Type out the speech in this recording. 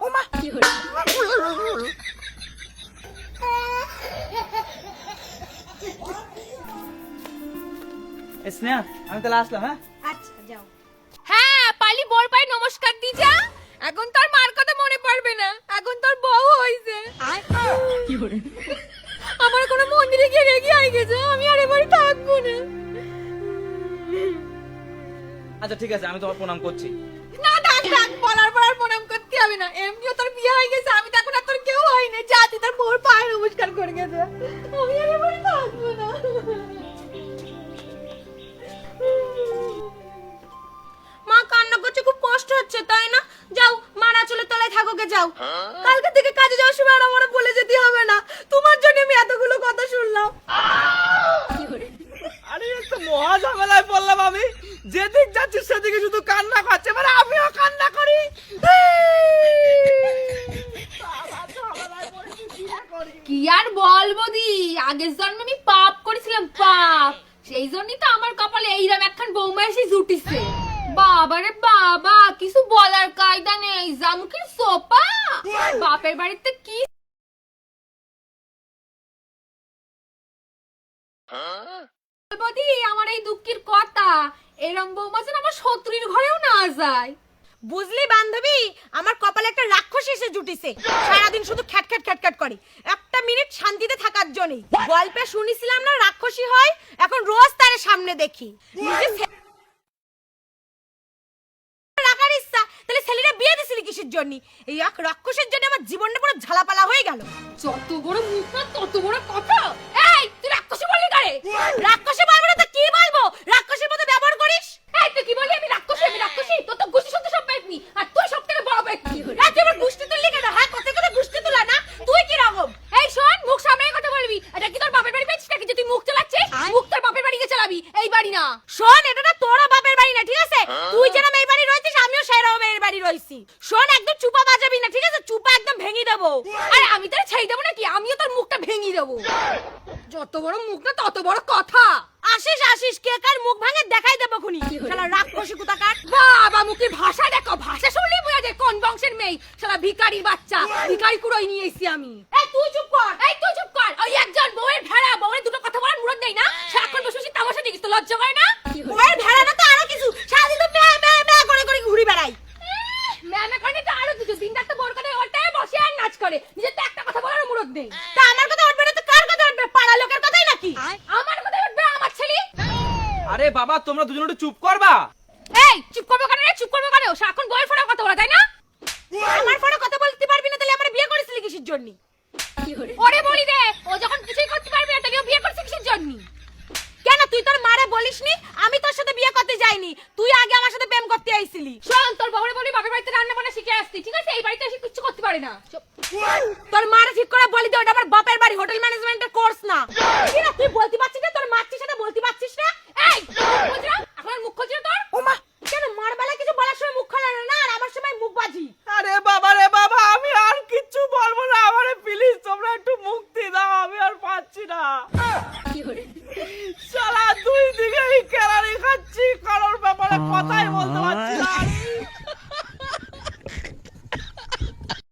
ঠাকুমা। স্নেহা আমি তাহলে আসলাম। হ্যাঁ আচ্ছা যাও। হ্যাঁ পালি বড় পায়ে নমস্কার দি যা। এখন তোর মার কথা মনে পড়বে না, এখন তোর বউ হইছে। আমার কোনো মন্দিরে গিয়ে রেগে আই গেছে, আমি আর এবারে থাকবো না। আচ্ছা ঠিক আছে, আমি তোমার প্রণাম করছি। না ডাক ডাক বলার পর আর প্রণাম করতে হবে না, এমনিও তোর বিয়ে হয়ে গেছে, আমি তো এখন আর তোর কেউ হয়নি। যা তুই তোর বউর পায়ে নমস্কার করে গেছে, আমি আর এবারে থাকবো না। মা কান্না করছে, খুব কষ্ট হচ্ছে তাই না? যাও মারা চলে তলায় থাকোগে যাও। কালকে থেকে কাজে যাওয়ার সময় আর আমার বলে যেতে হবে না, তোমার জন্য আমি এতগুলো কথা শুনলাম। আরে একটা মহা ঝামেলায় পড়লাম আমি। যেদিক যাচ্ছি সেদিকে শুধু কান্না করছে, মানে আমিও কান্না করি। কি আর বলবো দি, আগের জন্মে আমি পাপ করেছিলাম, পাপ। সেই জন্যই তো আমার কপালে এইরকম একখান বৌমা এসে জুটিছে। বাবারে বাবা, কিছু বলার কায়দা নেই, জামুকির সোপা। বাপের বাড়িতে কি বলবো আমার এই দুঃখের কথা, এরম বৌমা যেন আমার শত্রুর ঘরেও না যায়। বুঝলি বান্ধবী, আমার কপালে একটা রাক্ষস এসে জুটিছে। সারাদিন শুধু খ্যাট খ্যাট খ্যাট খ্যাট করে, একটা মিনিট শান্তিতে থাকার জন্য। গল্পে শুনিছিলাম না রাক্ষসী হয়, এখন রোজ তার সামনে দেখি। রাখার ইচ্ছা, তাহলে ছেলেরা বিয়ে দিছিলি কিসের জন্য? এই এক রাক্ষসের জন্য আমার জীবনটা পুরো ঝালাপালা হয়ে গেল। যত বড় মুখ না তত বড় কথা। এই তুই রাক্ষসী বললি কারে? রাক্ষসী বলবো না তো কি বলবো? রাক্ষসীর মতো ব্যবহার করিস। এই তুই কি বললি আমি রাক্ষসী? আমি রাক্ষসী? তোর তো গুষ্টি শুনতে সব পেতনি, আর তুই সব থেকে বড় পেতনি। তুই আমার গুষ্টি তুললি কেন? হ্যাঁ, কথা কথা গুষ্টি তোলা না, তুই কি রকম? এই শোন, মুখ সামনে কথা বলবি। এটা কি তোর বাপের বাড়ি পেয়েছিস নাকি যে তুই মুখ চালাচ্ছিস? মুখ তোর বাপের বাড়ি গিয়ে চালাবি, এই বাড়ি না। শোন, এটা না তোরা বাপের বাড়ি না, ঠিক আছে? তুই যেরকম এই বাড়ি রইছিস, আমিও সেরকম এই বাড়ি রইছি। শোন, একদম চুপা বাজাবি না, ঠিক আছে? চুপা একদম ভেঙে দেবো। আরে আমি তোর ছেড়ে দেবো নাকি? আমিও তোর মুখটা ভেঙে দেবো। যত বড় মুখ না তত বড় কথা। আসিস আসিস, কে কার মুখ ভাঙে দেখাই দেবো খুনি। শালা রাক্ষসী কোথাকার। বাবা মুখের ভাষা দেখো, ভাষা শুনলেই বোঝা যায় কোন বংশের মেয়ে। শালা ভিখারির বাচ্চা, ভিখারি কুড়াই নিয়ে এসেছি আমি। এই তুই চুপ কর। এই তুই চুপ কর। ওই একজন বউয়ের ভেড়া, বউয়ের দুটো কথা বলার মুরত নেই না? সারাক্ষণ বসে বসে তামাশা দেখিস, তো লজ্জা করে না? ওর ভেড়া না তো আরো কিছু, সারাদিন তো ম্যা ম্যা ম্যা করে করে ঘুরে বেড়াই। ম্যামে করে তো আরো কিছু, দিন রাত বড় কথা ওটাই বসে আর নাচ করে, নিজের তো একটা কথা বলার মুরত নেই। তা আমার কথা উঠবে না তো কার কথা উঠবে? পাড়া লোকের কথাই নাকি? আমার কথা উঠবে আমার ছেলে। আরে বাবা তোমরা দুজন একটু চুপ করবা। এই চুপ করবো কেন রে? চুপ করবো কেন? সারাক্ষণ বউয়ের ফোনে কথা বলা, তাই না? আমার ফোনে কথা বলতে পারবি না, তাহলে আমার বিয়ে করেছিলি কিসের জন্য? ওরে বলি রে, ও যখন কিছুই করতে পারবে না তাহলে ও বিয়ে করছে কিসের জন্য? কেন তুই তোর মারে বলিসনি আমি তোর সাথে বিয়ে করতে যাইনি? তুই আগে আমার সাথে প্রেম করতে আইছিলি। শোন, তোর বউরে বলি বাপের বাড়িতে রান্না বান্না শিখে আসতি, ঠিক আছে? এই বাড়িতে এসে কিছু করতে পারে না। তোর মারে ঠিক করে বলি দে, ওটা আমার বাপের বাড়ি, হোটেল ম্যানেজমেন্টের কোর্স না। কি না তুই বলতে পারছিস না? তোর মার সাথে বলতে পারছিস না? এই বুঝরা